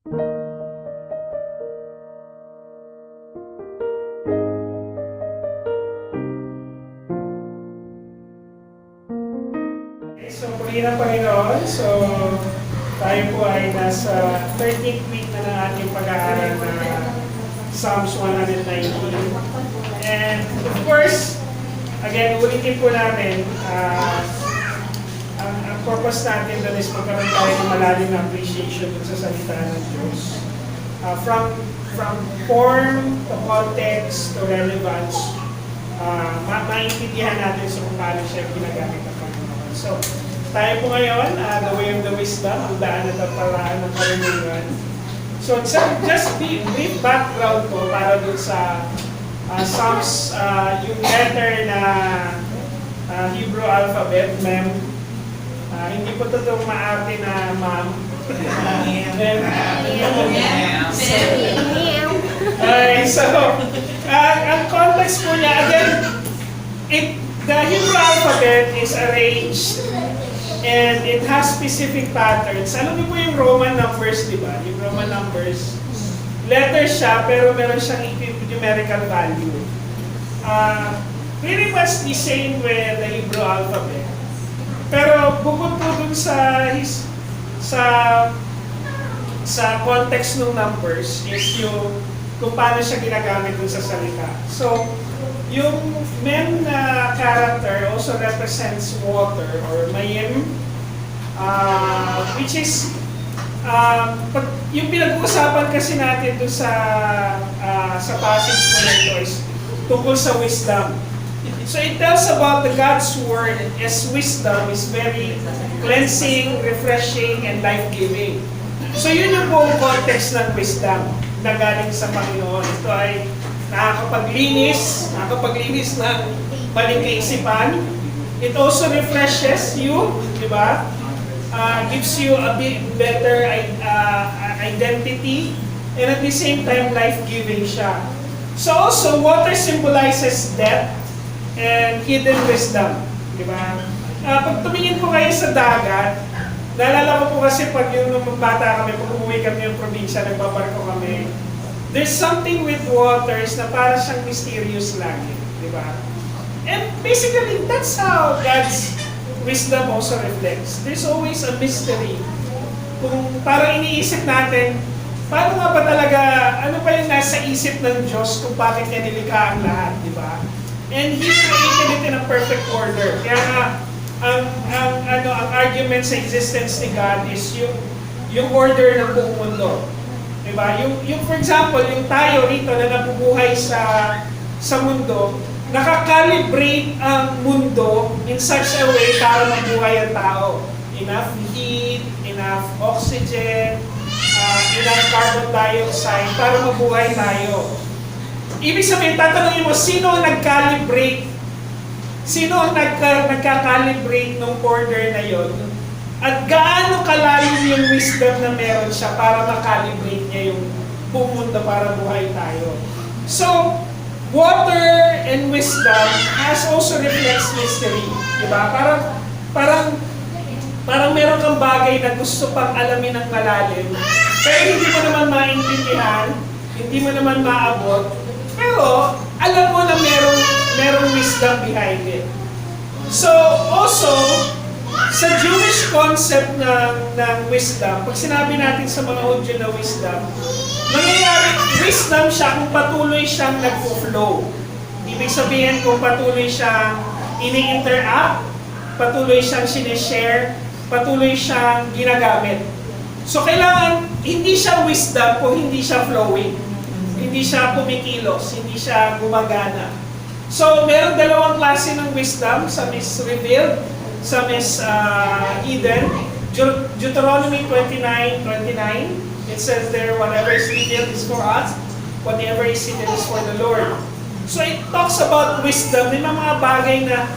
So, puli ng Panginoon. So, tayo po ay nasa 13th week na ng ating pag-aaral na Psalms 119. And of course, again, ulitin po namin, ang purpose natin doon is magkaroon tayo ng malalim na appreciation dun sa salita ng Diyos. From form to context to relevance, maintindihan natin sa kung paano siya ginagamit ng Panginoon. So, tayo po ngayon, the way of the wisdom, ang daan at ang paraan ng karunungan. So, just brief background po para dun sa Psalms, yung letter na Hebrew alphabet, mem. Hindi po totoong maarte na ma'am. Okay, so, ang context po niya, again, the Hebrew alphabet is arranged and it has specific patterns. Alam niyo po yung Roman numbers, di ba? Yung Roman numbers, letters siya, pero meron siyang numerical value. Pretty much the same with the Hebrew alphabet. Pero bukod po dun sa context ng numbers is yung kung paano siya ginagamit dun sa salita. So, yung mem na character also represents water or mayim, which is yung pinag-uusapan kasi natin dun sa passage mo na ito is tungkol sa wisdom. So it tells about the God's word as wisdom is very cleansing, refreshing, and life-giving. So yun yung buong context ng wisdom na galing sa Panginoon. Ito ay nakakapaglinis ng maling kaisipan. It also refreshes you, di ba? Gives you a bit better identity, and at the same time, life-giving siya. So also, water symbolizes depth and hidden wisdom, di ba? Pag tumingin po kayo sa dagat, naalala ko po kasi pag yung nung bata kami, pag umuwi kami yung probinsya, nagbabarko kami, there's something with waters na para siyang mysterious lagi, di ba? And basically, that's how God's wisdom also reflects. There's always a mystery. Kung parang iniisip natin, paano nga ba talaga, ano pa yung nasa isip ng Diyos kung bakit niya nilikha ang lahat, di ba? And He created it in a perfect order. Kaya nga, ang argument sa existence ni God is yung order ng buong mundo. Diba? Yung for example, yung tayo rito na nabubuhay sa mundo, nakakalibrate ang mundo in such a way para mabuhay ang tao. Enough heat, enough oxygen, enough carbon dioxide para mabuhay tayo. Ibig sabihin, tatanungin mo, sino ang nag-calibrate? Sino ang nagka-calibrate ng order na yon? At gaano kalalim yung wisdom na meron siya para makalibrate niya yung buong mundo para buhay tayo. So, water and wisdom has also reflects mystery. Diba? Parang meron kang bagay na gusto pang alamin ng malalim, pero hindi mo naman maintindihan, hindi mo naman maabot, pero alam mo na merong wisdom behind it. So, also, sa Jewish concept ng wisdom, pag sinabi natin sa mga Hudyo na wisdom, nangyayari, wisdom siya kung patuloy siyang nag-flow. Ibig sabihin kung patuloy siyang ini-interact, patuloy siyang sinishare, patuloy siyang ginagamit. So kailangan, hindi siya wisdom kung hindi siya flowing. Hindi siya kumikilos, hindi siya gumagana. So, meron dalawang klase ng wisdom sa Miss Revealed, sa Miss Eden. Deuteronomy 29:29, it says there, whatever is revealed is for us, whatever is hidden is for the Lord. So, it talks about wisdom. May mga bagay na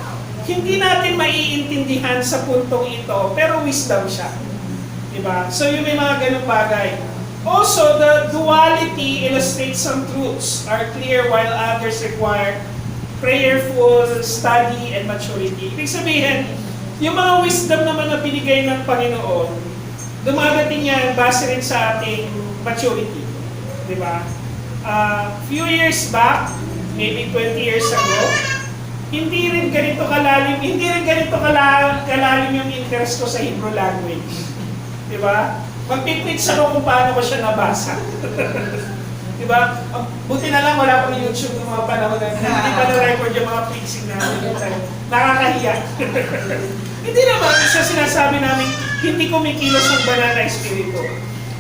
hindi natin maiintindihan sa puntong ito, pero wisdom siya. Diba? So, yung may mga ganung bagay. Also, the duality illustrates some truths are clear while others require prayerful study and maturity. Ibig sabihin, yung mga wisdom naman na binigay ng Panginoon, dumadating yan base rin sa ating maturity. Di ba? Few years back, maybe 20 years ago, hindi rin ganito kalalim yung interest ko sa Hebrew language. Di ba? Magpipitch ako kung paano ko siya nabasa. Di ba? Buti na lang wala pang YouTube ng mga panahon na hindi pa na-record yung mga preaching namin. Nakakahiya. Hindi naman, isa sinasabi namin, hindi kumikilos ang banal na espiritu.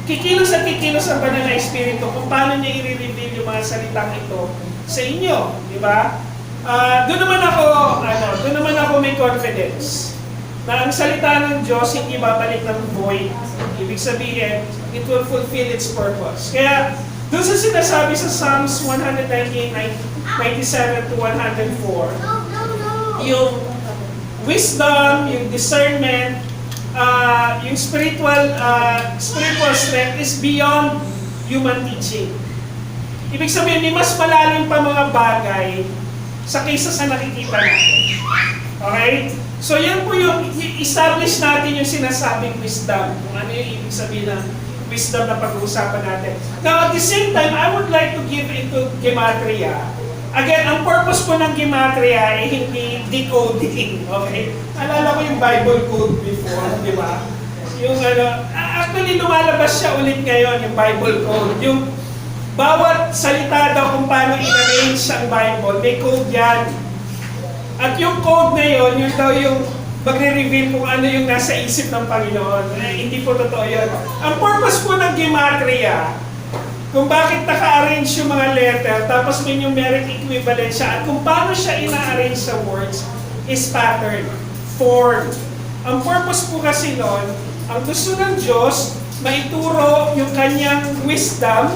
Kikilos at kikilos ang banal na espiritu kung paano niya i-reveal yung mga salitang ito sa inyo. Di ba? Doon naman ako may confidence na ang salita ng Diyos hindi babalik ng void. Ibig sabihin, it will fulfill its purpose. Kaya, doon sa sinasabi sa Psalms 198, 97 to 104, yung wisdom, yung discernment, yung spiritual strength is beyond human teaching. Ibig sabihin, may mas malalim pa mga bagay sa kaysa sa nakikita natin. Okay? So yan po yung establish natin yung sinasabing wisdom. Kung ano yung ibig sabihin ng wisdom na pag-uusapan natin. Now at the same time, I would like to give into gematria. Again, ang purpose po ng gematria ay hindi decoding. Okay? Alala ko yung Bible code before, di ba? Yung actually lumalabas siya ulit ngayon, yung Bible code. Yung bawat salita daw kung paano i-arrange ang Bible, may code yan. At yung code na yun daw yung magre-reveal kung ano yung nasa isip ng Panginoon. Hindi po totoo yun. Ang purpose po ng gematria, kung bakit naka-arrange yung mga letter, tapos may numeric equivalent siya, at kung paano siya ina-arrange sa words, is pattern, form. Ang purpose po kasi nun, ang gusto ng Diyos, maituro yung kanyang wisdom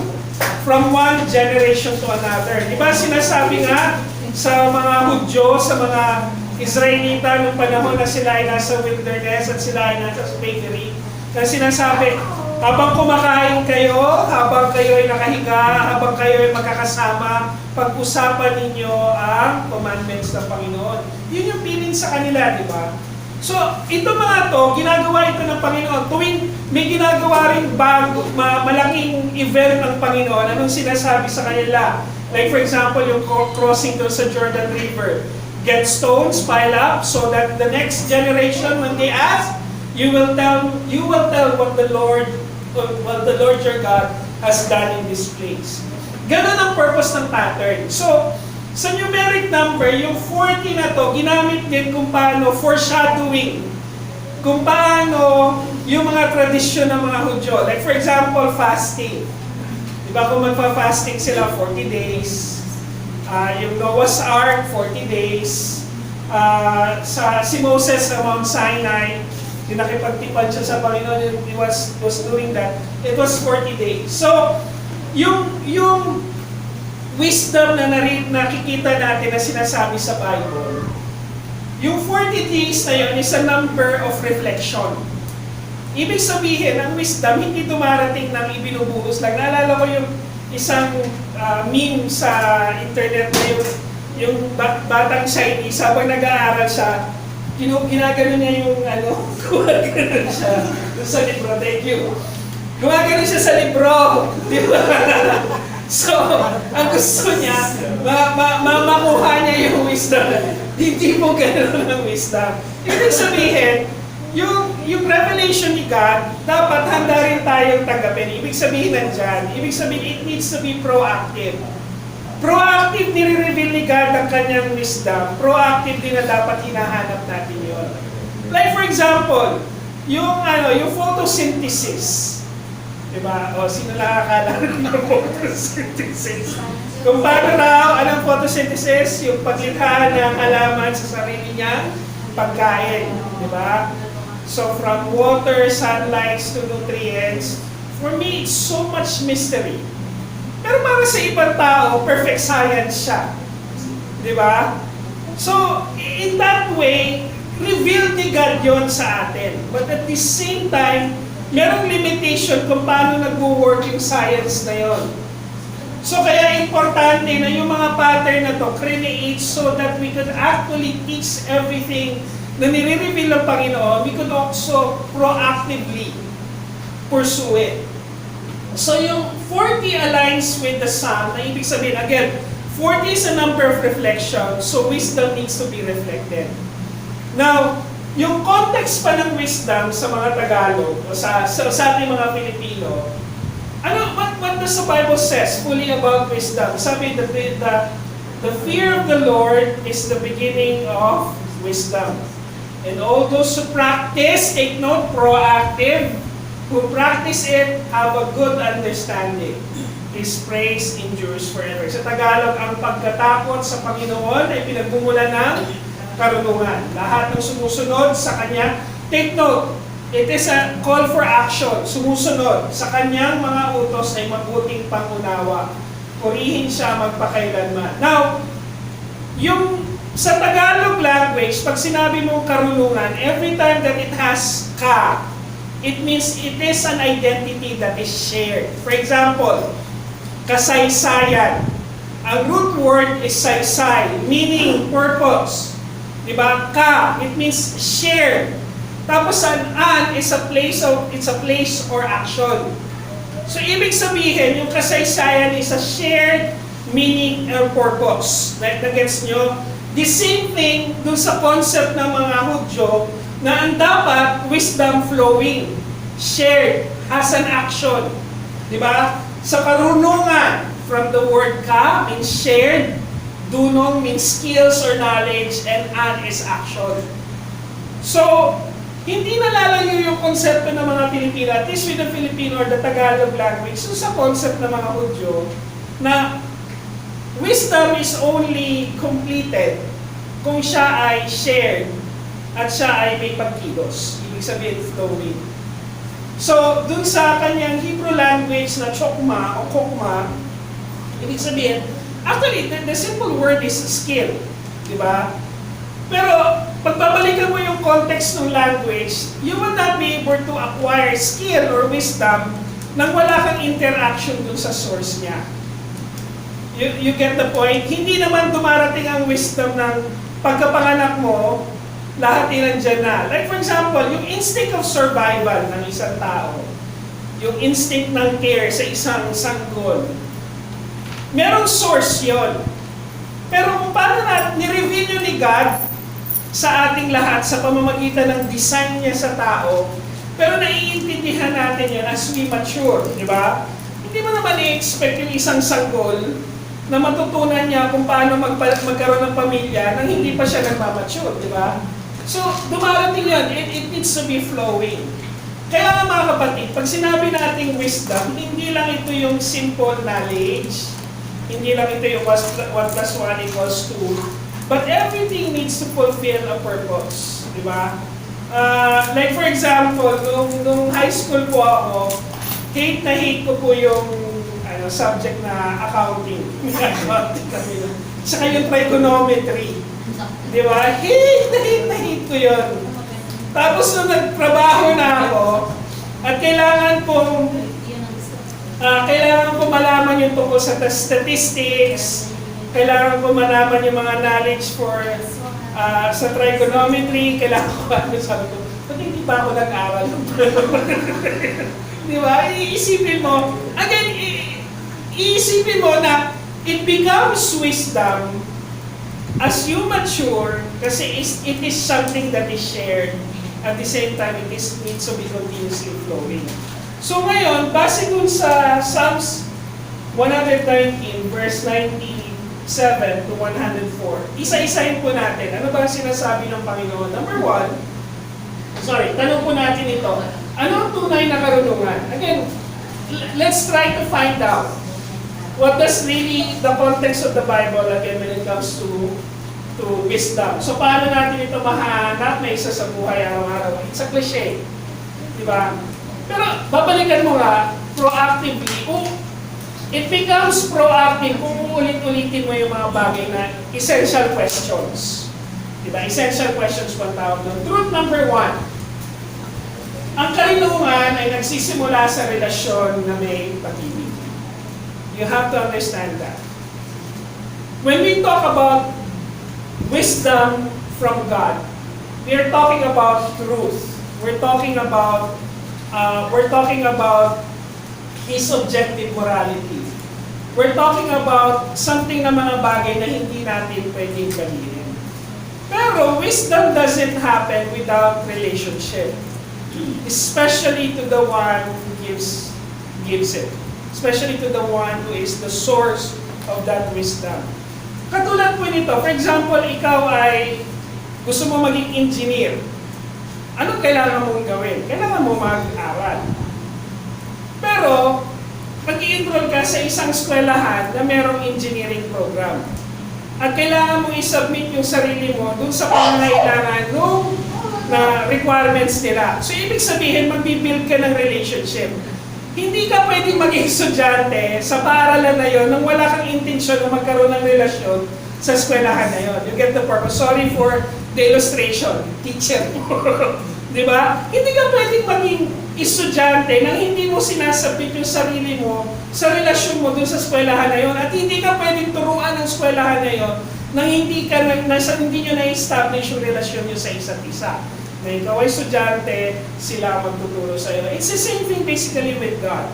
from one generation to another. Di ba sinasabi nga sa mga Hudyo, sa mga Israelita noong panahon na sila ay nasa wilderness at sila ay nasa slavery, na sinasabi, habang kumakain kayo, habang kayo ay nakahiga, habang kayo ay magkakasama, pag-usapan ninyo ang commandments ng Panginoon. Yun yung feeling sa kanila, di ba? So, ito mga to, ginagawa ito ng Panginoon. Tuwing may ginagawa rin malaking event ng Panginoon, anong sinasabi sa kanila? Like for example, yung crossing doon sa Jordan River. Get stones, pile up, so that the next generation, when they ask, you will tell what the Lord your God has done in this place. Ganun ang purpose ng pattern. So, sa numeric number, yung 40 na to, ginamit din kung paano foreshadowing. Kung paano yung mga tradisyon ng mga Hudyo. Like for example, fasting. Diba kung magpa-fasting sila 40 days, yung Noah's Ark 40 days, si Moses sa Mount Sinai, nakipagtipan siya sa Panginoon, he was doing that, it was 40 days. So, yung wisdom na nakikita natin na sinasabi sa Bible, yung 40 days na yun is a number of reflection. Ibig sabihin, ang wisdom, hindi dumarating ng ibinubuhos lang. Naalala ko yung isang meme sa internet na yung batang Chinese, habang nag-aaral siya, ginagano niya yung gumagano siya sa libro. Thank you. Gumagano siya sa libro. Di ba? So, ang gusto niya, makuha niya yung wisdom. Hindi mo gano'n ang wisdom. Ibig sabihin, yung revelation ni God, dapat handa rin tayong tanggapin. Ibig sabihin nandyan. Ibig sabihin, it needs to be proactive. Proactive nire-reveal ni God ang kanyang wisdom. Proactive din na dapat hinahanap natin yun. Like for example, yung photosynthesis. Diba? O, sino nakakala ng photosynthesis? Kung paano raw, anong photosynthesis? Yung paglikha ng halaman sa sarili niyang pagkain. Diba? So from water, sunlight to nutrients, for me, it's so much mystery. Pero para sa ibang tao, perfect science siya. Di ba? So, in that way, revealed ni God yun sa atin. But at the same time, merong limitation kung paano nag-work yung science na yun. So, kaya importante na yung mga pattern na to create so that we could actually teach everything na nire-reveal ng Panginoon, we could also proactively pursue it. So yung 40 aligns with the Psalm, na ibig sabihin, again, 40 is a number of reflection, so wisdom needs to be reflected. Now, yung context pa ng wisdom sa mga Tagalog, o sa ating mga Pilipino, what does the Bible says fully about wisdom? Sabi, the fear of the Lord is the beginning of wisdom. And all those who practice, take note, proactive, who practice it, have a good understanding. His praise endures forever. Sa Tagalog, ang pagkatakot sa Panginoon ay pinagbumulan ng karunungan. Lahat ng sumusunod sa Kanya, take note, it is a call for action. Sumusunod sa Kanyang mga utos ay mabuting pangunawa. Purihin siya magpakailanman. Now, yung sa Tagalog language, pag sinabi mong karunungan, every time that it has ka, it means it is an identity that is shared. For example, kasaysayan. Ang root word is saysay, meaning purpose. Diba? Ka, it means shared. Tapos an is it's a place or action. So ibig sabihin, yung kasaysayan is a shared meaning or purpose. Nagets nyo? The same thing dun sa concept ng mga Hudyo na ang dapat wisdom flowing, shared, as an action. Diba? Sa karunungan, from the word ka means shared, dunong means skills or knowledge, and an is action. So, hindi nalalayo yung konsepto ng mga Pilipino, at least with the Filipino or the Tagalog language, so sa concept ng mga Hudyo, na wisdom is only completed kung siya ay shared at siya ay may pagkilos. Ibig sabihin, flowing. So, dun sa kanyang Hebrew language na chokma o kokma, ibig sabihin, actually, the simple word is skill. Diba? Pero, pagbabalikan mo yung context ng language, you will not be able to acquire skill or wisdom nang wala kang interaction dun sa source niya. You get the point? Hindi naman dumarating ang wisdom ng pagkapanganak mo, lahat nandyan na. Like for example, yung instinct of survival ng isang tao, yung instinct ng care sa isang sanggol, merong source yon. Pero kung paano ni-reveal yun ni God sa ating lahat sa pamamagitan ng design niya sa tao, pero naiintindihan natin yan as we mature, di ba? Hindi mo naman i-expect yung isang sanggol na matutunan niya kung paano magkaroon ng pamilya nang hindi pa siya nagmamature, di ba? So, dumarating yan. It needs to be flowing. Kaya nga mga kapatid, pag sinabi nating wisdom, hindi lang ito yung simple knowledge, hindi lang ito yung 1 plus 1 equals 2, but everything needs to fulfill a purpose. Di ba? Like for example, nung high school po ako, hate ko po yung subject na accounting. Saka yung trigonometry. Di ba? Hate ko yun. Tapos nung nagtrabaho na ako, at kailangan kong malaman yung tungkol sa statistics, kailangan ko malaman yung mga knowledge for sa trigonometry, kailangan ko sabi ko, ba't hindi pa ako nag-aral? Di ba? Iisipin mo na it becomes wisdom as you mature kasi it is something that is shared. At the same time, it needs to be continuously flowing. So ngayon, base dun sa Psalms 119, verse 97 to 104, isa-isahin po natin. Ano ba ang sinasabi ng Panginoon? Number 1, tanong po natin ito. Ano ang tunay na karunungan? Again, let's try to find out what does really the context of the Bible again when it comes to wisdom. So paano natin ito mahanap na isa sa buhay araw-araw? It's a cliche. Diba? Pero babalikan mo nga, proactively, it becomes proactive kung ulit-ulitin mo yung mga bagay na essential questions. Diba? Essential questions po ang tawag doon. Truth number 1. Ang karunungan ay nagsisimula sa relasyon na may pag-ibig. You have to understand that. When we talk about wisdom from God, we are talking about truth. We're talking about we're talking about His objective morality. We're talking about something na mga bagay na hindi natin pwedeng gawin. Pero wisdom doesn't happen without relationship. Especially to the one who gives it. Especially to the one who is the source of that wisdom. Katulad po nito, for example, ikaw ay gusto mo maging engineer. Anong kailangan mong gawin? Kailangan mo mag-aral. Pero, mag-i-enroll ka sa isang eskwelahan na merong engineering program. At kailangan mong i-submit yung sarili mo dun sa pangangailangan nung na requirements nila. So, ibig sabihin, mag-build ka ng relationship. Hindi ka pwedeng maging estudyante sa paaralan na yon nang wala kang intensyon na magkaroon ng relasyon sa eskwelahan na yon. You get the purpose. Sorry for the illustration. Teacher mo. Di ba? Hindi ka pwedeng maging estudyante nang hindi mo sinasabit yung sarili mo sa relasyon mo dun sa eskwelahan na yon. At hindi ka pwedeng turuan ng eskwelahan na yon nang hindi nyo na-establish yung relasyon nyo sa isa't isa. Na ikaw ay estudyante, sila magtuturo sa iyo. It's the same thing basically with God.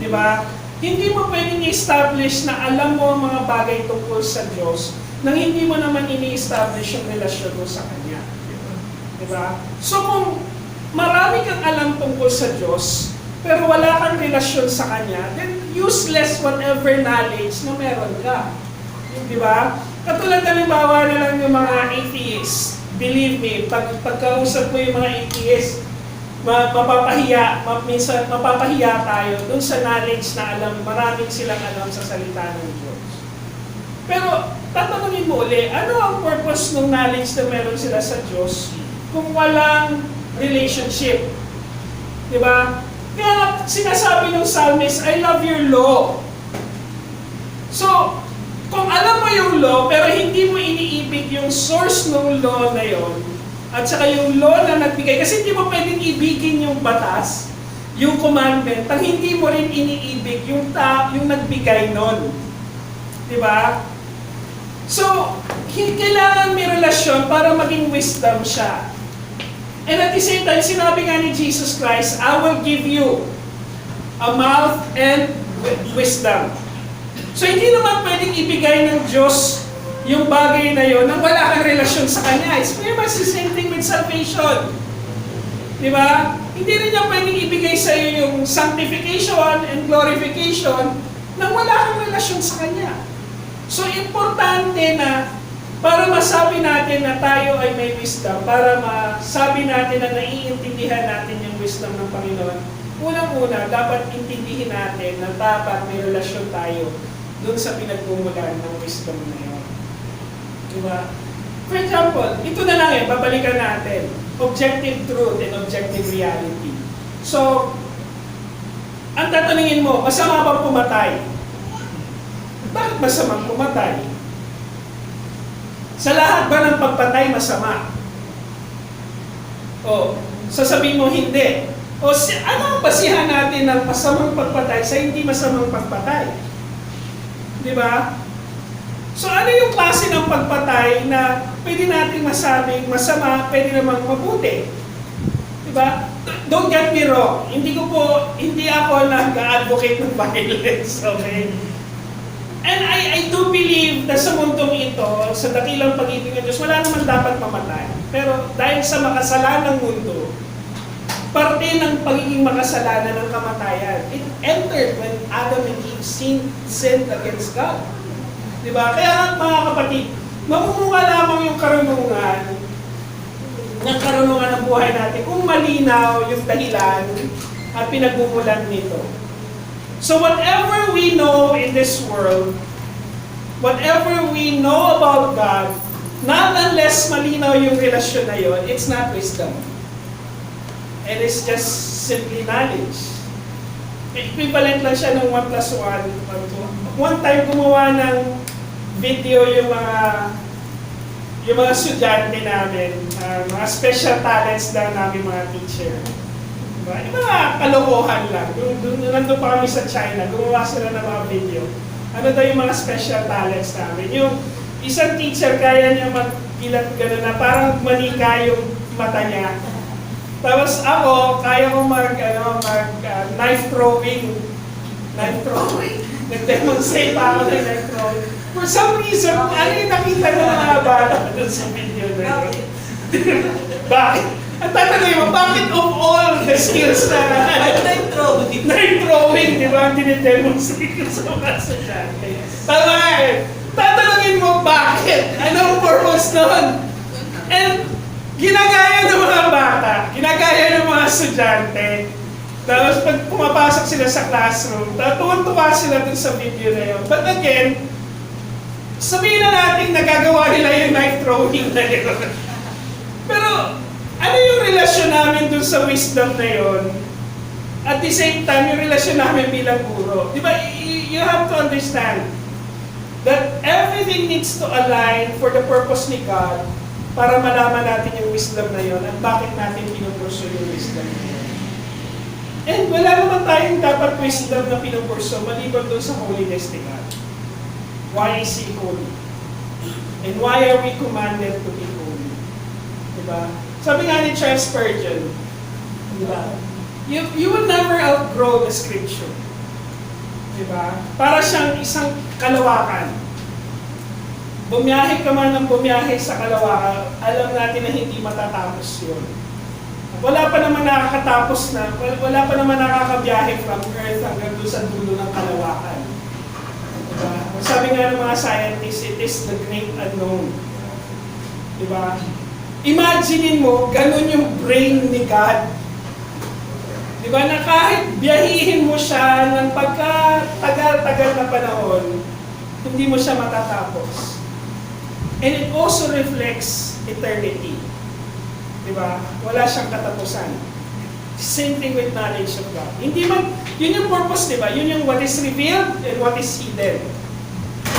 Di ba? Hindi mo pwedeng i-establish na alam mo ang mga bagay tungkol sa Diyos nang hindi mo naman ini-establish yung relasyon mo sa Kanya. Di ba? So kung marami kang alam tungkol sa Diyos, pero wala kang relasyon sa Kanya, then useless whatever knowledge na meron ka. Di ba? Katulad halimbawa na lang yung mga atheists. Believe me, pagkausap mo yung mga atheists, minsan mapapahiya tayo dun sa knowledge na alam, maraming silang alam sa salita ng Diyos. Pero, tatanungin mo uli, ano ang purpose ng knowledge na meron sila sa Diyos kung walang relationship? Diba? Kaya sinasabi ng psalmist, I love your law. So, kung alam mo yung law, pero hindi mo iniibig yung source ng law na yon, at saka yung law na nagbigay, kasi hindi mo pwedeng ibigin yung batas, yung commandment, pag hindi mo rin iniibig yung nagbigay nun. Diba? So, kailangan may relasyon para maging wisdom siya. And at the same time, sinabi nga ni Jesus Christ, I will give you a mouth and wisdom. So, hindi naman pwedeng ibigay ng Diyos yung bagay na yon nang wala kang relasyon sa Kanya. It's pretty much the same thing with salvation. Di ba? Hindi rin niya pwedeng ibigay sa iyo yung sanctification and glorification nang wala kang relasyon sa Kanya. So, importante na para masabi natin na tayo ay may wisdom, para masabi natin na naiintindihan natin yung wisdom ng Panginoon, unang-una, dapat intindihin natin na dapat may relasyon tayo doon sa pinagmumulan ng wisdom na yun. Diba? For example, ito na lang babalikan natin. Objective truth and objective reality. So, ang tatanungin mo, masama bang pumatay? Bakit masamang pumatay? Sa lahat ba ng pagpatay masama? O, sasabihin mo hindi. O, ano ang basihan natin ng masamang pagpatay sa hindi masamang pagpatay? Diba? So ano yung klase ng pagpatay na pwede natin masabing masama, pwede namang mabuti? Diba? Don't get me wrong, hindi ako nag-advocate ng violence, okay? And I do believe na sa mundong ito, sa dakilang pag-ibig ng Diyos, wala naman dapat mamatay. Pero dahil sa makasalanang mundo, parte ng pagiging makasalanan ng kamatayan, it entered when Adam and Eve sinned against God. Diba? Kaya mga kapatid, makukuha lamang yung karunungan ng buhay natin kung malinaw yung dahilan at pinagmumulan nito. So whatever we know in this world, whatever we know about God, not unless malinaw yung relasyon na yun, it's not wisdom. And it's just simply knowledge. Equivalent lang siya ng 1 plus 1. One time gumawa ng video yung mga estudyante namin, mga special talents na namin mga teacher. Diba? Yung mga kalokohan lang. Nandun pa kami sa China, gumawa sila ng mga video. Ano daw yung mga special talents namin? Yung isang teacher, kaya niya mag-ilat gano'n na parang manika yung mata niya. Tapos ako, kaya ko knife throwing. Knife throwing. Nag-demonstrate pa ako ng knife throwing. For some reason, ano yung nakita ng mga bata doon sa video na yun? Bakit? Ang tatanungin mo, bakit of all the skills na Knife throwing. knife throwing, di ba, ang dinidemonstrate ko sa mga estudyante? Tama nga eh. Tatanungin mo, bakit? Anong purpose nun? And ginagaya ng mga bata, ginagaya ng mga estudyante. Tapos pag pumapasok sila sa classroom, tuwan-tuwa sila dun sa video na yun. But again, sabihin na natin nagagawa nila yung knife throwing na yun. Pero ano yung relasyon namin dun sa wisdom na yun? At the same time, yung relasyon namin bilang guro. Di ba, you have to understand that everything needs to align for the purpose ni God para malaman natin yung wisdom na yun at bakit natin pinupurso yung wisdom na yun. And wala naman tayong dapat wisdom na pinupurso maliban doon sa holiness ni God. Why is He holy? And why are we commanded to be holy? Diba? Sabi nga ni Charles Spurgeon, diba? You will never outgrow the scripture. Diba? Para siyang isang kalawakan. Bumiyahe ka man ng bumiyahe sa kalawakan, alam natin na hindi matatapos yun. Wala pa naman nakakatapos na, wala pa naman nakakabiyahe from Earth hanggang doon sa dulo ng kalawakan. Diba? Sabi nga ng mga scientists, it is the great unknown. Diba? Imaginein mo, ganun yung brain ni God. Diba na kahit biyahihin mo siya ng pagkatagal-tagal na panahon, hindi mo siya matatapos. And it also reflects eternity. Diba? Wala siyang katapusan. Same thing with knowledge of God. Hindi man, yun yung purpose, diba? Yun yung what is revealed and what is hidden.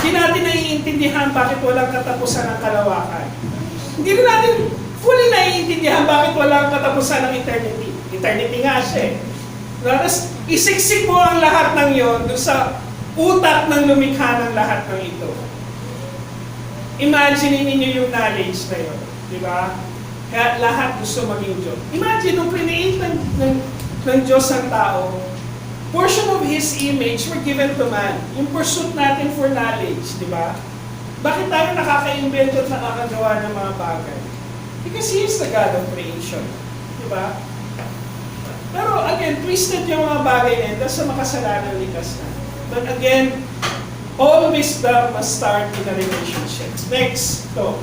Hindi natin naiintindihan bakit walang katapusan ng kalawakan. Hindi rin natin fully naiintindihan bakit walang katapusan ng eternity. Eternity nga siya eh. Tapos, isiksik mo ang lahat ng yon doon sa utak ng lumikha ng lahat ng ito. Imagine ninyo yung knowledge na yun. Di ba? Kaya lahat gusto maging Diyos. Imagine, nung create ng Diyos ang tao, portion of His image were given to man. Yung pursuit natin for knowledge, di ba? Bakit tayo nakaka-invento at nakakagawa ng mga bagay? Because He is the God of creation. Di ba? Pero again, twisted yung mga bagay na yun dahil sa makasalanan likas na. But again, all wisdom must start in a relationship. Next, to.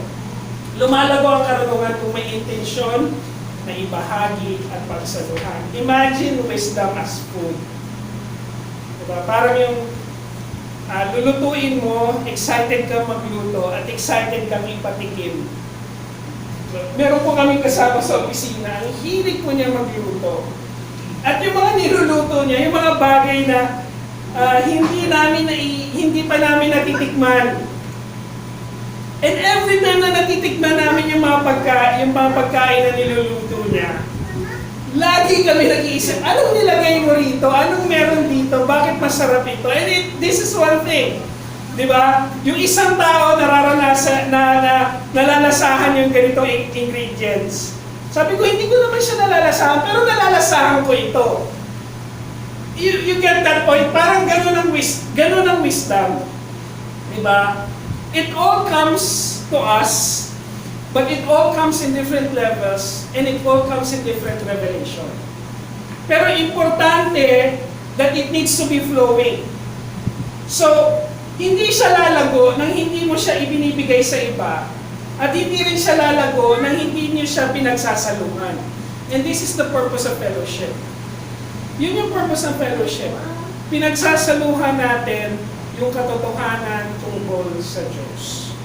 Lumalago ang karunungan kung may intensyon na ibahagi at pagsaluhan. Imagine wisdom as food. Diba? Parang yung lulutuin mo, excited kang magluto at excited kang ipatikim. Meron po kaming kasama sa opisina, ang hilig po niya magluto. At yung mga niluluto niya, yung mga bagay na hindi pa namin natitikman. And every time na natitikman namin yung mga pagkain na niluluto niya, lagi kami nag-iisip, anong nilagay mo rito? Anong meron dito? Bakit masarap ito? And this is one thing. Di ba? Yung isang tao nalalasahan yung ganitong ingredients. Sabi ko, hindi ko naman siya nalalasahan, pero nalalasahan ko ito. You get that point? Parang ganun ang wisdom. Diba? It all comes to us, but it all comes in different levels, and it all comes in different revelation. Pero importante that it needs to be flowing. So, hindi siya lalago nang hindi mo siya ibinibigay sa iba, at hindi rin siya lalago nang hindi niyo siya pinagsasalungan. And this is the purpose of fellowship. Yun yung purpose ng fellowship. Pinagsasaluhan natin yung katotohanan tungkol sa Diyos.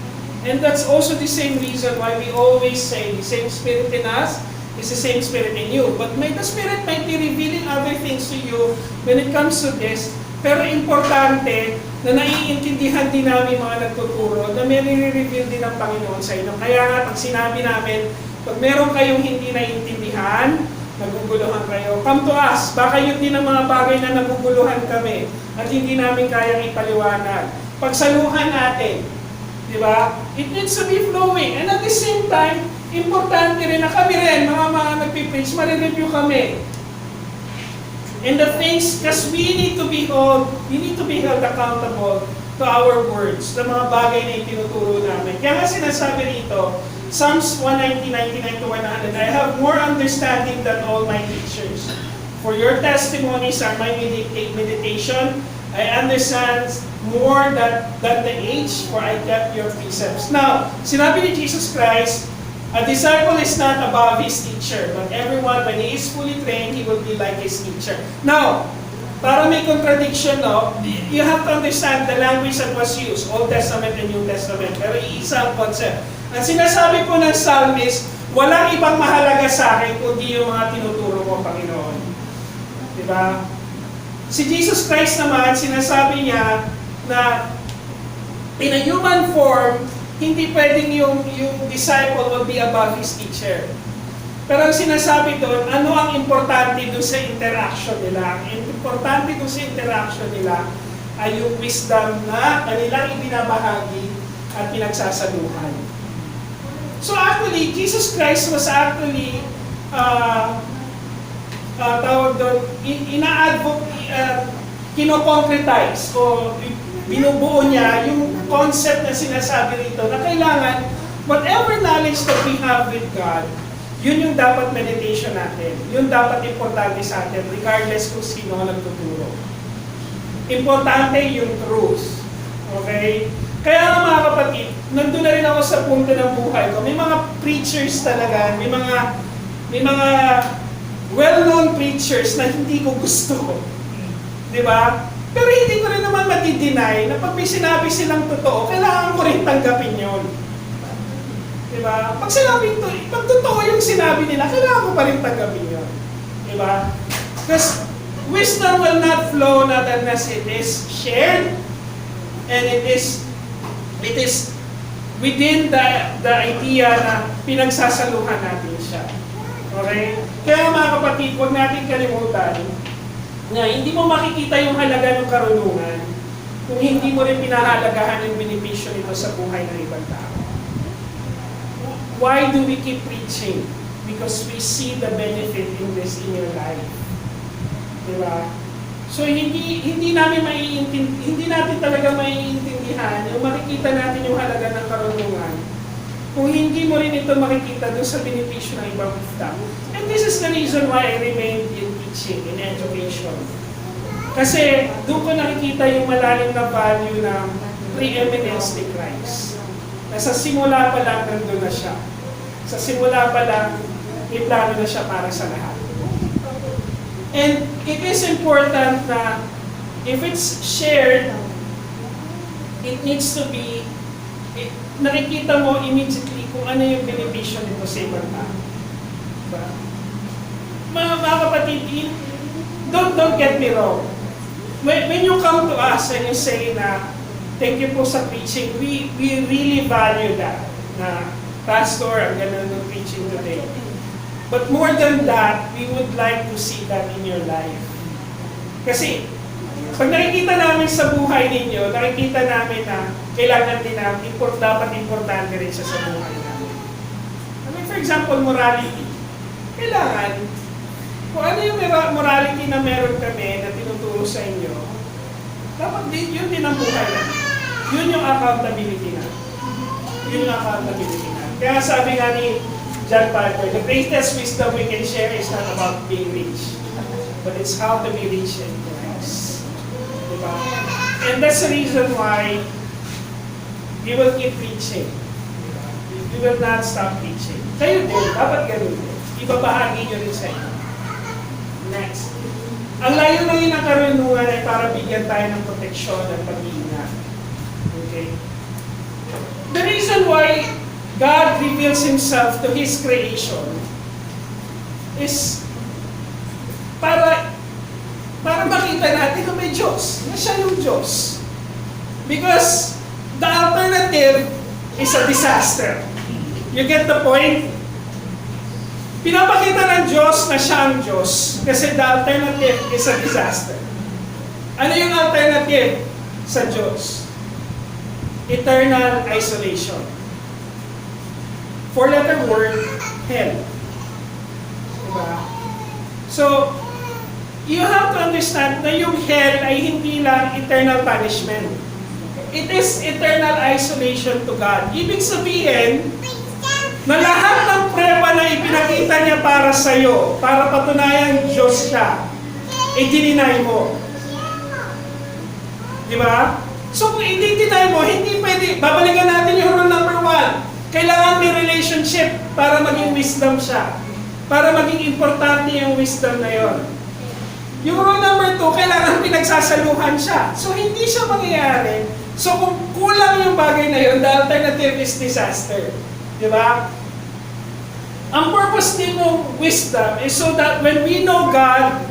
And that's also the same reason why we always say the same Spirit in us is the same Spirit in you. But the Spirit might be revealing other things to you when it comes to this. Pero importante na naiintindihan din namin mga nagtuturo na may nire-reveal din ng Panginoon sa inyo. Kaya nga, pag sinabi namin, pag meron kayong hindi naiintindihan, naguguluhan kayo, come to us. Baka yun din ang mga bagay na naguguluhan kami at hindi namin kayang ipaliwanag. Pagsaluhan natin, di ba? It needs to be flowing. And at the same time, importante rin na kami rin, mga nagpipreach, ma-review kami. And the things, because we need to be held accountable to our words, sa mga bagay na itinuturo namin. Kaya nga sinasabi rito, Psalms 190, 99 to 100, I have more understanding than all my teachers. For your testimonies are my meditation. I understand more than the age, for I kept your precepts. Now, sinabi ni Jesus Christ, a disciple is not above his teacher, but everyone, when he is fully trained, he will be like his teacher. Now, para may contradiction, no, you have to understand the language that was used, Old Testament and New Testament, pero iisa ang concept. Ang sinasabi po ng psalmist, walang ibang mahalaga sa akin kundi yung mga tinuturo ko, Panginoon. Diba? Si Jesus Christ naman, sinasabi niya na in a human form, hindi pwedeng yung disciple will be above his teacher. Pero ang sinasabi doon, ano ang importante doon sa interaction nila? Ang importante doon sa interaction nila ay yung wisdom na kanilang ibinabahagi at pinagsasaluhan. So actually, Jesus Christ was actually, tawag doon, kino-concretize o binubuo niya yung concept na sinasabi rito na kailangan whatever knowledge that we have with God, yun yung dapat meditation natin. Yun dapat importante sa atin regardless kung sino ang nagtuturo. Importante yung truth. Okay? Kaya nga mga kapatid, nandun na rin ako sa punto ng buhay ko. May mga preachers talaga, may mga well-known preachers na hindi ko gusto. Di ba? Pero hindi ko rin naman matideny na pag may sinabi silang totoo, kailangan ko rin tanggapin yun. Diba? Pag totoo yung sinabi nila, kailangan ko pa rin tanggapin yun. Diba? Because wisdom will not flow not unless it is shared and it is within the idea na pinagsasaluhan natin siya. Okay? Kaya mga kapatid, huwag natin kalimutan na hindi mo makikita yung halaga ng karunungan kung hindi mo rin pinahalagahan yung benepisyo nito sa buhay ng ibang tao. Why do we keep preaching? Because we see the benefit in this in your life. Diba? So hindi natin talaga maiintindihan yung makikita natin yung halaga ng karunungan kung hindi mo rin ito makikita doon sa benepisyo ng ibang tao. And this is the reason why I remain in teaching, in education. Kasi doon ko nakikita yung malalim na value ng preeminence ni Christ. Na sa simula pa lang nandun na siya. Sa simula pa lang, may plano na siya para sa lahat. And it is important na if it's shared, it needs to be, nakikita mo immediately kung ano yung benepisyo nito sa ibang tao. Diba? Mga kapatid, don't get me wrong. When you come to us and you say na, thank you po sa preaching, we really value that. Na, Pastor, ang ganda ng preaching today. But more than that, we would like to see that in your life. Kasi, pag nakikita namin sa buhay ninyo, nakikita namin na kailangan din namin, dapat importante rin siya sa buhay namin. I mean, for example, morality. Kailangan, kung ano yung morality na meron kami na tinuturo sa inyo, dapat din, yun din ang buhay namin. Yun yung accountability na. Yun yung accountability na. Kaya sabi nga ni John Piper, the greatest wisdom we can share is not about being rich, but it's how to be rich in Christ. Diba? And that's the reason why we will keep preaching. Diba? We will not stop preaching. Kayo din, dapat ganun din. Ibabahagi nyo rin sa inyo. Next. Ang layo-layo ng karunungan ay para bigyan tayo ng proteksyon at pag-iingat. Okay? The reason why God reveals Himself to His creation is para makita natin na may Diyos, na siya yung Diyos. Because the alternative is a disaster. You get the point? Pinapakita ng Diyos na siya ang Diyos kasi the alternative is a disaster. Ano yung alternative sa Diyos? Eternal isolation. four-letter word, hell. Diba? So, you have to understand na yung hell ay hindi lang eternal punishment. It is eternal isolation to God. Ibig sabihin, na lahat ng prueba na ipinakita niya para sa'yo, para patunayan Diyos siya, i-deny mo. Di ba? So kung i-deny mo, hindi pwede. Babalikan natin yung rule number 1. Kailangan may relationship para maging wisdom siya. Para maging importante yung wisdom na yon. Yung rule number 2, kailangan pinagsasaluhan siya. So hindi siya mangyayari. So kung kulang yung bagay na yun, the alternative is disaster. Di ba? Ang purpose din ng wisdom is so that when we know God,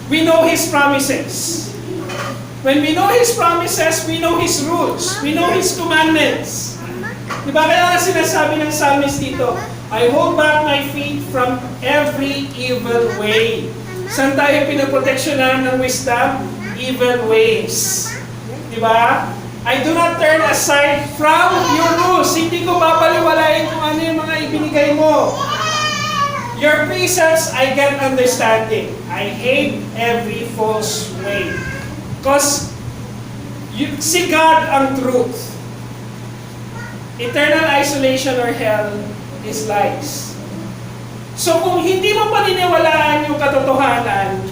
we know His promises. When we know His promises, we know His rules. We know His commandments. Diba kaya nga sinasabi ng psalmist dito, I hold back my feet from every evil way. Saan tayo pinaproteksyonan ng wisdom? Evil ways. Diba? I do not turn aside from your rules. Hindi ko papaliwalain kung ano yung mga ibinigay mo. Your precepts, I get understanding. I hate every false way. Because si God ang truth. Eternal isolation or hell is lies. So kung hindi mo paniniwalaan yung katotohanan,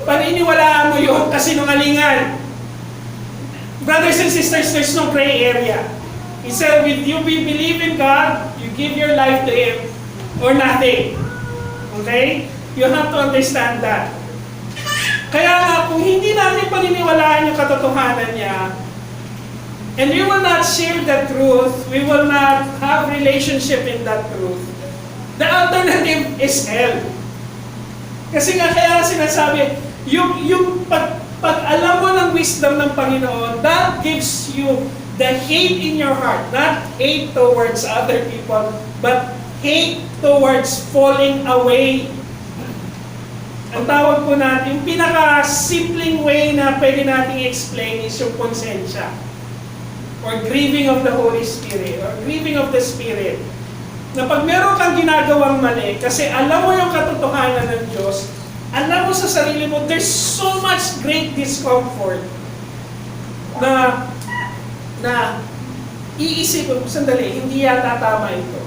paniniwalaan mo yung kasinungalingan. Brothers and sisters, there's no gray area. He said, if you believe in God, you give your life to Him, or nothing. Okay? You have to understand that. Kaya nga, kung hindi natin paniniwalaan yung katotohanan niya, and we will not share the truth, we will not have relationship in that truth, the alternative is hell. Kasi nga kaya sinasabi, yung pag alam mo ng wisdom ng Panginoon, that gives you the hate in your heart, not hate towards other people, but hate towards falling away. Ang tawag po natin, yung pinaka-simpleng way na pwede natin i-explain is yung konsensya. Or grieving of the Holy Spirit, or grieving of the Spirit. Na pag meron kang ginagawang mali, kasi alam mo yung katotohanan ng Diyos, alam mo sa sarili mo, there's so much great discomfort na iisip mo, sandali, hindi yata tama ito.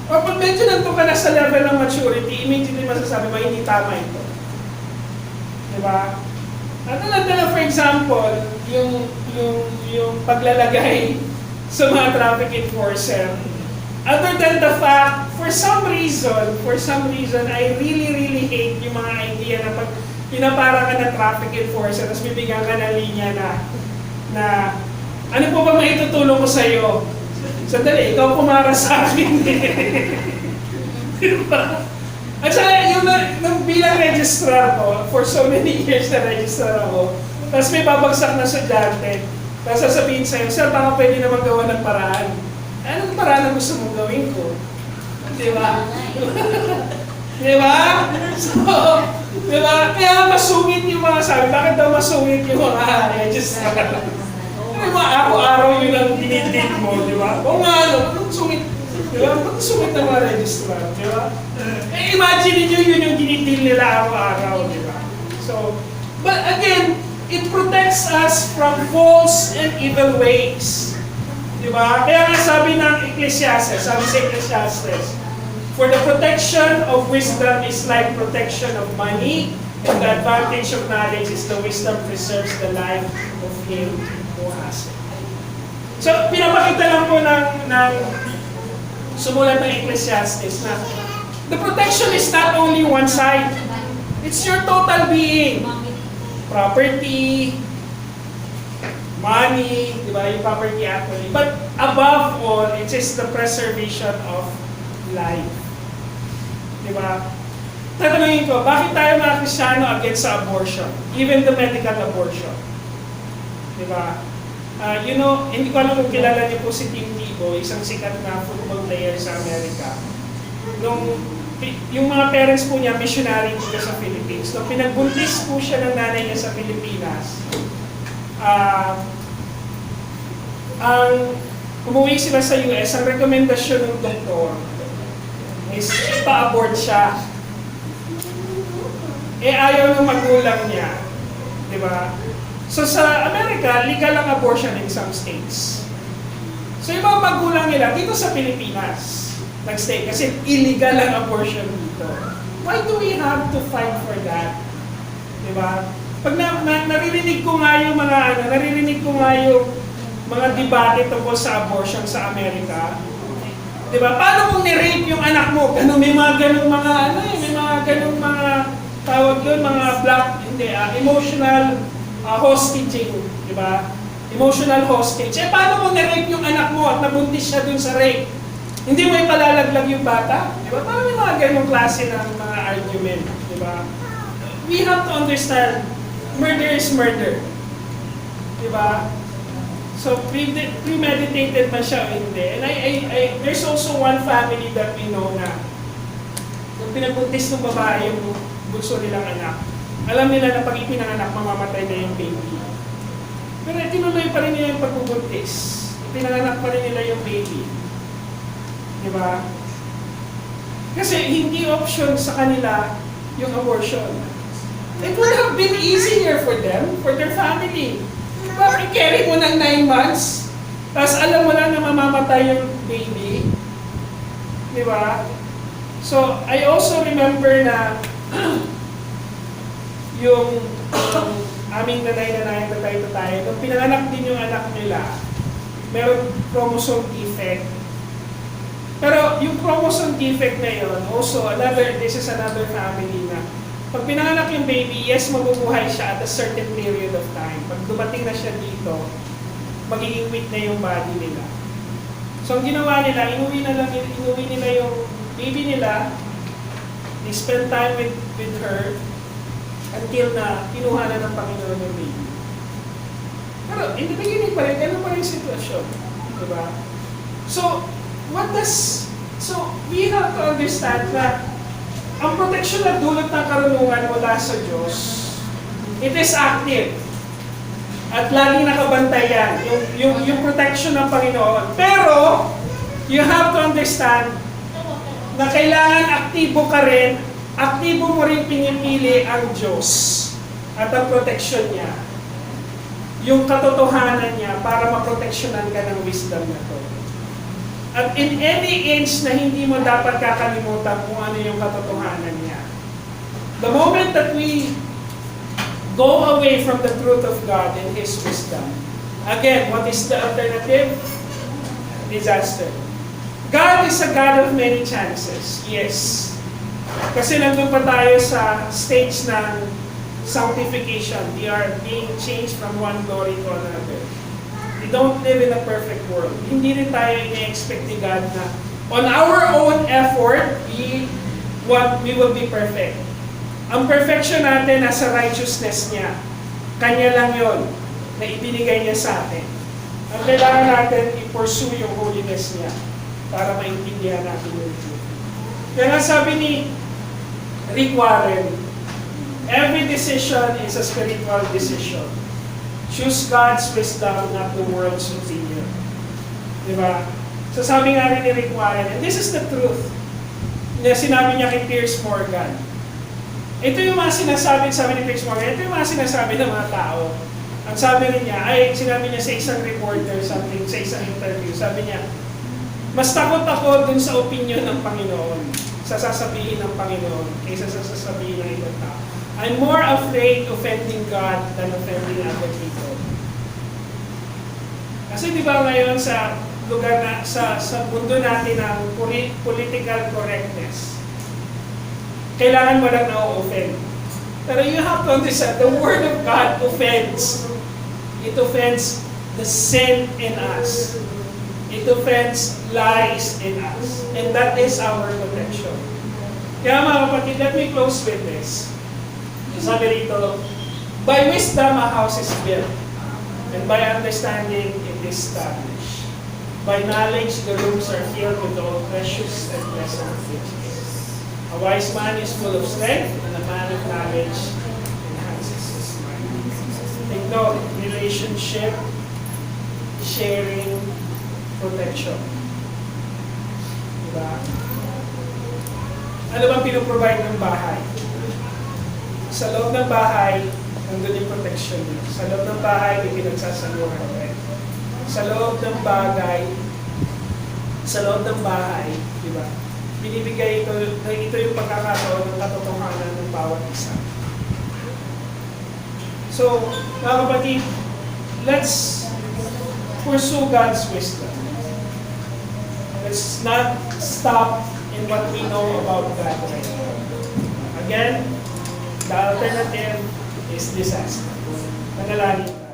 O pag medyo nandun ka na sa level ng maturity, immediately masasabi mo, hindi tama ito. Diba? Ano lang for example, yung paglalagay sa mga traffic enforcer. Other than the fact, for some reason, I really hate yung mga idea na pag pinapara ka ng traffic enforcer, tapos bibigyan ka ng linya na ano po ba maitutulong ko sa'yo? Sandali, ikaw pumara sa akin. Diba? At saka yung bilang registrar ko, for so many years na registrar ako, tapos may babagsak na estudyante, tapos sasabihin sa'yo, sir, baka pwede naman gawa ng paraan. Anong paraan na gusto mong gawin ko? Diba? Diba? So, diba? Kaya masungit yung mga sabi. Bakit daw masungit yung mga registrar? Diba? Araw-araw yun ang dinidid mo, diba? O nga, anong sungit? Diba? Ba't sungit ng mga registrar? Diba? Eh, imagine niyo yun yung dinidid nila araw-araw, diba? So, but again, it protects us from false and evil ways. Diba? Kaya nga sabi ng Ecclesiastes, sabi sa Ecclesiastes, for the protection of wisdom is like protection of money, and the advantage of knowledge is the wisdom preserves the life of him who has it. So, pinapakita lang po ng sumulat ng Ecclesiastes na the protection is not only one side. It's your total being. Property, money, di ba? Yung property actually. But above all, it is the preservation of life. Di ba? Tatanungin ko, bakit tayo mga Kristiyano against sa abortion? Even the medical abortion. Di ba? Hindi ko alam kung kilala niyo po si Tim Tebow, isang sikat na football player sa Amerika. Yung mga parents po niya, missionary dito sa Philippines. Nung pinagbuntis po siya ng nanay niya sa Pilipinas, ang umuwi sila sa US, ang rekomendasyon ng doktor is ipa-abort siya. Eh ayaw ng magulang niya. Di ba? So sa Amerika, legal ang abortion in some states. So yung mga magulang nila, dito sa Pilipinas, nag-stay kasi illegal ang abortion dito. Why do we have to fight for that? Di ba? Pag naririnig ko nga yung mga debate tungkol sa abortion sa Amerika, di ba? Paano kung ni-rape yung anak mo? May mga ganung tawag yun, emotional hostage, di ba? Emotional hostage. Eh, paano kung ni-rape yung anak mo at nabuntis siya dun sa rape? Hindi mo ipalalaglag yung bata? Di ba? Parang may mga ganung klase ng mga argument, di ba? We have to understand, murder is murder. Di ba? So, premeditated man siya o hindi. And there's also one family that we know na nung pinagbuntis ng babae yung bunso nilang anak, alam nila na pag ipinanganak, mamamatay na yung baby. Pero tinuloy pa rin nila yung pagbubuntis. Ipinanganak pa rin nila yung baby. Di ba? Kasi hindi option sa kanila yung abortion. It would have been easier for them, for their family. Diba? I-carry mo ng 9 months, tapos alam mo lang na mamamatay yung baby. Di ba? So, I also remember na yung aming nanay-tatay, nung pinanganak din yung anak nila, meron chromosome defect. Pero yung chromosome defect na yun, also, this is another family na pag pinanganak yung baby, yes, mabubuhay siya at a certain period of time. Pag dumating na siya dito, magiging weak na yung body nila. So, ang ginawa nila, inuwi nila yung baby nila, they spend time with her, until na kinuha na ng Panginoon yung baby. Pero, in the beginning pa rin, ganun pa rin yung sitwasyon. Diba? So, we have to understand na ang protection na dulot ng karunungan mula sa Diyos, it is active. At laging nakabantay yan, yung protection ng Panginoon. Pero, you have to understand na kailangan aktibo ka rin, aktibo mo rin pinipili ang Diyos at ang protection niya. Yung katotohanan niya para maproteksyonan ka ng wisdom na to. At in any age na hindi mo dapat kakalimutan kung ano yung katotohanan niya. The moment that we go away from the truth of God and His wisdom, again, what is the alternative? Disaster. God is a God of many chances. Yes. Kasi nandun pa tayo sa stage ng sanctification. We are being changed from one glory to another. We don't live in a perfect world. Hindi rin tayo ina-expect ni God na on our own effort, we will be perfect. Ang perfection natin nasa righteousness niya. Kanya lang yon na ibinigay niya sa atin. Ang kailangan natin i-pursue yung holiness niya para maintindihan natin yung truth. Kaya nga sabi ni Rick Warren, every decision is a spiritual decision. Choose God's wisdom, not the world's opinion. Diba? So sabi nga rin ni Rick Warren, and this is the truth, na sinabi niya kay Piers Morgan. Ito yung mga sinasabi ni Piers Morgan, ito yung mga sinasabi ng mga tao. Ang sabi niya, sinabi niya sa isang reporter, sa isang interview, sabi niya, mas takot ako dun sa opinion ng Panginoon, sa sasabihin ng Panginoon, kaysa sa sasabihin ng ibang tao. I'm more afraid offending God than offending other people. Kasi di ba ngayon sa lugar na, sa mundo natin ng political correctness, kailangan mo lang na-offend. Pero you have to understand, the Word of God offends. It offends the sin in us. It offends lies in us. And that is our protection. Kaya mga kapatid, let me close with this. Sabi rito, by wisdom a house is built, and by understanding it is established. By knowledge the rooms are filled with all precious and pleasant things. A wise man is full of strength, and a man of knowledge enhances his mind. Take note, relationship, sharing, protection. Diba? Ano bang pinoprovide ng bahay? Sa loob ng bahay, nandun yung protection niyo. Sa loob ng bahay, may pinagsasaluhan kayo. Sa loob ng bagay, sa loob ng bahay, di ba? Binibigay ito yung pagkakataon ng katotohanan ng bawat isa. So, mga kapatid, let's pursue God's wisdom. Let's not stop in what we know about God right now. Again, the alternative is disaster. Manalangin.